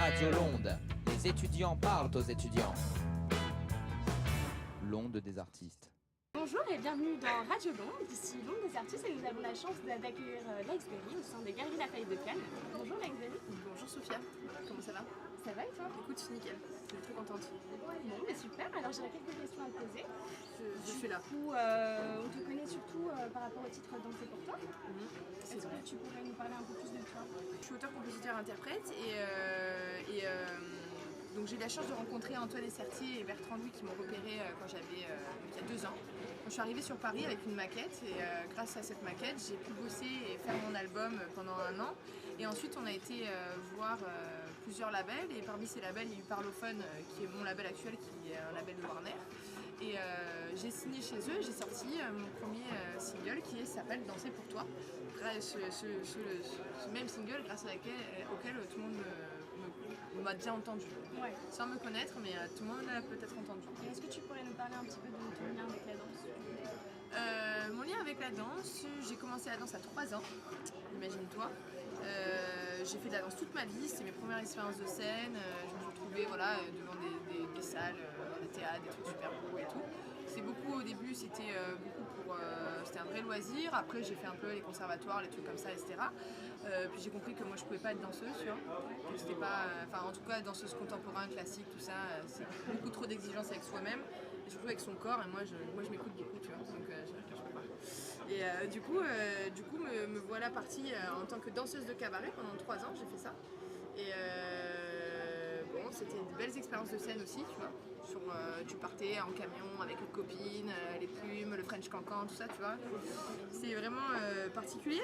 Radio L'Onde. Les étudiants parlent aux étudiants. L'Onde des artistes. Bonjour et bienvenue dans Radio L'Onde, ici L'Onde des artistes et nous avons la chance d'accueillir Lexberry au sein des Galeries Lafayette de Cannes. Bonjour Lexberry. Bonjour Sophia, comment ça va? Ça va et toi? Écoute, nickel, je suis très contente. Bon, mais super, alors j'aurais quelques questions à te poser. Je suis là. Du coup, on te connaît surtout par rapport au titre Danser pour toi. Est-ce que tu pourrais nous parler un peu plus de toi? Je suis auteur, compositeur, interprète donc j'ai eu la chance de rencontrer Antoine Essertier et Bertrand Louis qui m'ont repéré quand j'avais il y a 2 ans. Quand je suis arrivée sur Paris avec une maquette et grâce à cette maquette j'ai pu bosser et faire mon album pendant 1 an. Et ensuite on a été voir plusieurs labels et parmi ces labels il y a eu Parlophone qui est mon label actuel qui est un label de Warner. Et j'ai signé chez eux, j'ai sorti mon premier single qui s'appelle Danser pour toi. Ce même single grâce auquel tout le monde m'a déjà entendu. Ouais. Sans me connaître, mais tout le monde l'a peut-être entendu. Et est-ce que tu pourrais nous parler un petit peu de ton lien avec la danse? Mon lien avec la danse, j'ai commencé la danse à 3 ans, imagine-toi. J'ai fait de la danse toute ma vie, c'était mes premières expériences de scène. Je me suis retrouvée devant des salles, dans des théâtres, des trucs super beaux et tout. C'est beaucoup au début, c'était c'était un vrai loisir. Après j'ai fait un peu les conservatoires, les trucs comme ça, etc. Puis j'ai compris que moi je pouvais pas être danseuse, tu vois. Que c'était pas, en tout cas danseuse contemporaine, classique, tout ça, c'est beaucoup trop d'exigences avec soi-même, et surtout avec son corps. Et moi je m'écoute beaucoup, tu vois. Donc je peux pas. Et du coup me voilà partie en tant que danseuse de cabaret pendant 3 ans. J'ai fait ça. Et bon, c'était de belles expériences de scène aussi, tu vois. Tu partais en camion avec une copine, les plumes, le French Cancan, tout ça, tu vois. C'est vraiment particulier.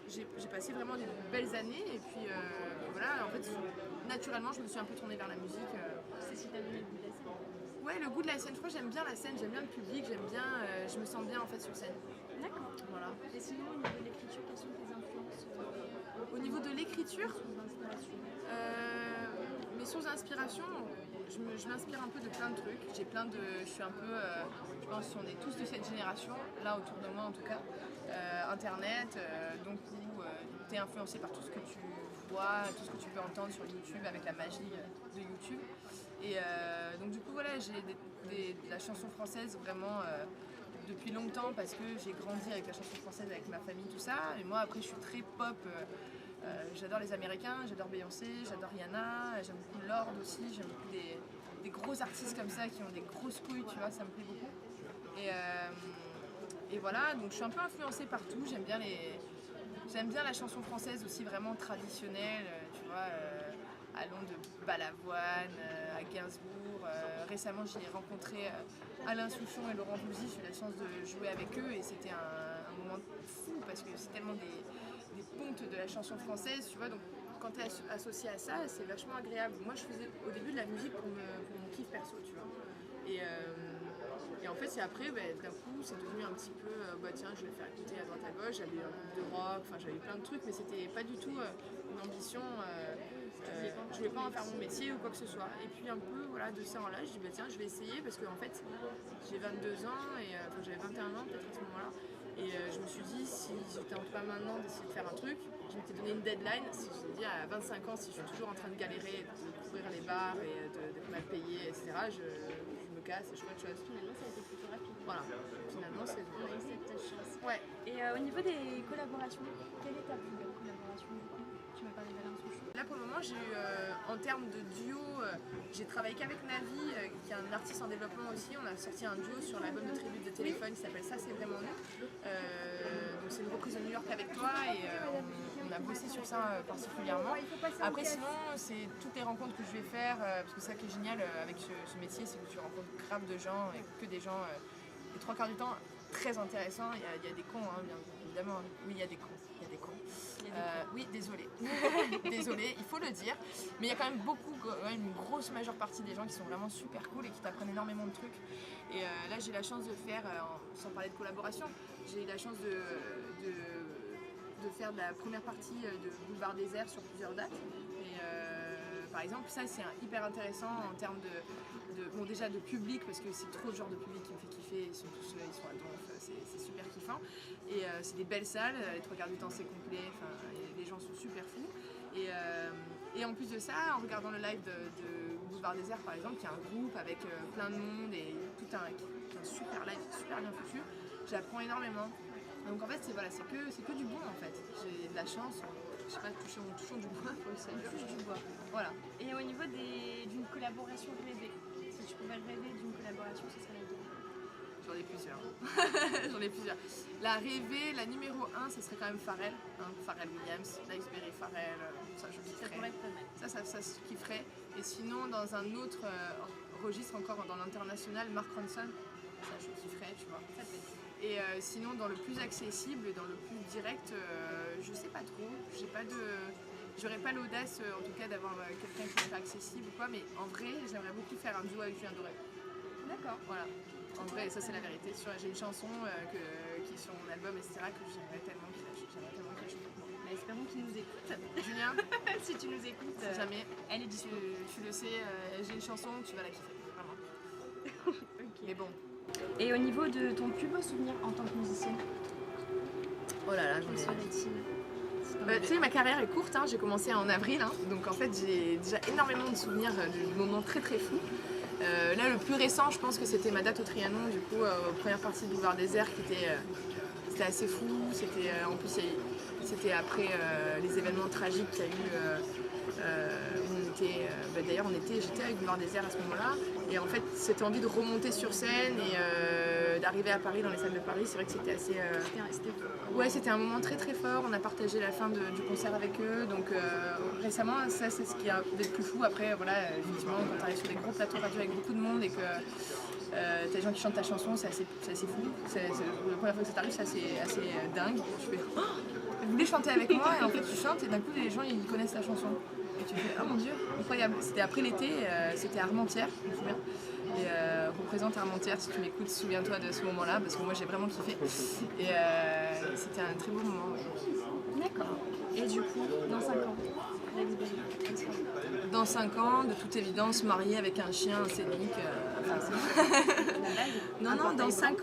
J'ai passé vraiment des belles années et puis voilà, en fait, naturellement, je me suis un peu tournée vers la musique. C'est si t'as donné le goût de la scène? Ouais, le goût de la scène. Je crois que j'aime bien la scène, j'aime bien le public, je me sens bien en fait sur scène. D'accord. Voilà. Et sinon, au niveau de l'écriture, quelles sont tes influences? Au niveau de l'écriture, d'inspiration? mes sources d'inspiration, je m'inspire un peu de plein de trucs. Je suis un peu, je pense qu'on est tous de cette génération, là autour de moi en tout cas. Internet, donc où tu es influencé par tout ce que tu vois, tout ce que tu peux entendre sur YouTube avec la magie de YouTube. Et donc du coup voilà, j'ai de la chanson française vraiment depuis longtemps parce que j'ai grandi avec la chanson française, avec ma famille, tout ça. Et moi après je suis très pop. J'adore les Américains, j'adore Beyoncé, j'adore Rihanna, j'aime beaucoup Lorde aussi, j'aime beaucoup des gros artistes comme ça qui ont des grosses couilles, tu vois, ça me plaît beaucoup. Et voilà, donc je suis un peu influencée partout, j'aime bien la chanson française aussi vraiment traditionnelle, tu vois, allant de Balavoine à Gainsbourg. Récemment j'ai rencontré Alain Souchon et Laurent Voulzy, j'ai eu la chance de jouer avec eux et c'était un moment fou parce que c'est tellement des pontes de la chanson française, tu vois, donc quand tu es associé à ça, c'est vachement agréable. Moi je faisais au début de la musique pour mon kiff perso, tu vois. Et en fait, c'est après, d'un coup, c'est devenu un petit peu, tiens, je vais le faire écouter à droite à gauche. J'avais un groupe de rock, j'avais plein de trucs, mais c'était pas du tout une ambition. Je voulais pas en faire mon métier ou quoi que ce soit. Et puis un peu, voilà, de ça en là, je dis, tiens, je vais essayer parce qu'en fait, j'ai 22 ans et j'avais 21 ans peut-être à ce moment-là. Et je me suis dit, si je tente pas maintenant d'essayer de faire un truc, je m'étais donné une deadline. Si je me dis à 25 ans, si je suis toujours en train de galérer, de couvrir les bars et de mal payer, etc., je me casse et je fais autre chose. Finalement, ça a été plutôt rapide. Voilà, finalement, c'est Oui, c'est ta chance. Ouais. Et au niveau des collaborations, quelle est ta plus belle collaboration du coup? Tu m'as parlé d'Alain Souchon. Là pour le moment j'ai eu en termes de duo, j'ai travaillé qu'avec Navi qui est un artiste en développement aussi. On a sorti un duo sur l'album de tribute de Téléphone qui s'appelle Ça c'est vraiment nous. Donc c'est une reprise de New York avec toi et on a bossé sur ça particulièrement. Après sinon c'est toutes les rencontres que je vais faire parce que ça qui est génial avec ce métier, c'est que tu rencontres grave de gens et que des gens les 3 quarts du temps très intéressants. Il y a des cons bien évidemment. Oui il y a des cons. Oui, désolé. Désolé, il faut le dire. Mais il y a quand même une grosse majeure partie des gens qui sont vraiment super cool et qui t'apprennent énormément de trucs. Et là, j'ai la chance de faire, sans parler de collaboration, j'ai eu la chance de faire de la première partie de Boulevard Désert sur plusieurs dates. Et par exemple, ça c'est hyper intéressant en termes bon, déjà de public, parce que c'est trop le genre de public qui me fait kiffer, ils sont tous ils sont à donf, c'est super kiffant. Et c'est des belles salles, les 3 quarts du temps c'est complet, les gens sont super fous. Et Et en plus de ça, en regardant le live de Boulevard Désert par exemple, qui est un groupe avec plein de monde et tout un super live, super bien foutu, j'apprends énormément. Donc en fait c'est voilà, c'est que du bon en fait. J'ai de la chance, je sais pas, touchons du bois pour le salut. Touche du bois. Voilà. Et au niveau d'une collaboration rêvée, si tu pouvais rêver d'une collaboration, ce serait laquelle? J'en ai plusieurs. J'en ai plusieurs. La rêvée, la numéro 1, ce serait quand même Pharrell. Hein, Pharrell Williams, Lifeberry, Pharrell, ça je Ça kifferais. pourrait être pas mal. Ça je kifferais. Et sinon, dans un autre registre encore, dans l'international, Mark Ronson, ça je kifferais, tu vois. Ça peut être. Et sinon, dans le plus accessible, dans le plus direct, je sais pas trop. J'aurais pas l'audace, en tout cas, d'avoir quelqu'un qui serait accessible ou quoi. Mais en vrai, j'aimerais beaucoup faire un duo avec Julien Doré. D'accord. Voilà. En vrai, ça c'est la vérité. J'ai une chanson qui est sur mon album, etc., que j'aimerais tellement qu'il la chante. Bah, espérons qu'il nous écoute. Julien, Si tu nous écoutes, si jamais, elle est dispo. tu le sais, j'ai une chanson, tu vas la kiffer, vraiment. Ok. Mais bon. Et au niveau de ton plus beau souvenir en tant que musicienne, Oh là là, quel serait-il? tu sais, ma carrière est courte, hein, j'ai commencé en avril, hein, donc en fait j'ai déjà énormément de souvenirs de moments très très fous. Là, le plus récent, je pense que c'était ma date au Trianon, du coup, première partie de Boulevard Désert, c'était assez fou. C'était en plus, c'était après les événements tragiques qu'il y a eu. Où on était, d'ailleurs, j'étais avec Boulevard Désert à ce moment-là, et en fait, cette envie de remonter sur scène et d'arriver à Paris, dans les salles de Paris, c'est vrai que c'était assez. Ouais, c'était un moment très très fort. On a partagé la fin du concert avec eux. Donc récemment, ça c'est ce qui a le plus fou. Après, voilà, effectivement, quand tu arrives sur des gros plateaux radio avec beaucoup de monde et que t'as des gens qui chantent ta chanson, c'est assez fou. La première fois que ça t'arrive, c'est assez dingue. Tu fais oh, vous voulez chanter avec moi et en fait tu chantes et d'un coup les gens ils connaissent ta chanson. Et tu fais oh mon dieu, incroyable. C'était après l'été, c'était à Armentières, je me souviens. Et représente Armentières, si tu m'écoutes, souviens-toi de ce moment-là, parce que moi j'ai vraiment kiffé. Et c'était un très beau moment. Ouais. D'accord. Et du coup, dans 5 ans, Dans 5 ans, de toute évidence, mariée avec un chien, un scénique. Non, dans 5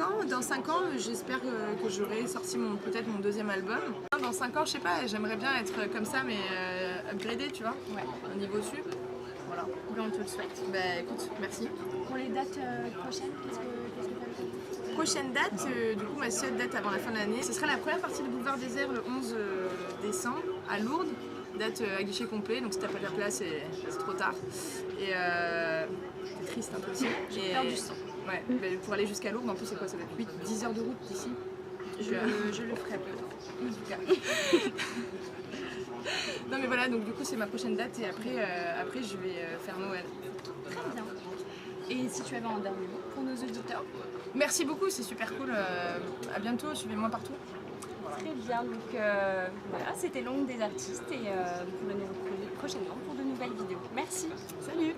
ans, j'espère que j'aurai sorti peut-être mon deuxième album. Dans 5 ans, je sais pas, j'aimerais bien être comme ça, mais upgradé, tu vois, Ouais. un niveau sup. Voilà. Ben, on te le souhaite. Bah écoute, merci. Pour les dates prochaines, qu'est-ce que tu as fait? Prochaine date, du coup ma seule date avant la fin de l'année, ce sera la première partie de Boulevard Désert le 11 décembre à Lourdes, date à guichet complet, donc si t'as pas de la place c'est trop tard. Et c'est triste un peu aussi. J'ai peur du sang. Ouais, mais pour aller jusqu'à Lourdes, en plus c'est quoi, ça va être 8-10 heures de route d'ici. Je le ferai peut-être. En tout cas. Non mais voilà, donc du coup c'est ma prochaine date et après je vais faire Noël. Très bien. Et si tu avais un dernier mot pour nos auditeurs? Merci beaucoup, c'est super cool. À bientôt, suivez-moi partout. Très bien, donc voilà, c'était l'Onde des artistes et vous pourrez nous retrouver prochainement pour de nouvelles vidéos. Merci. Salut!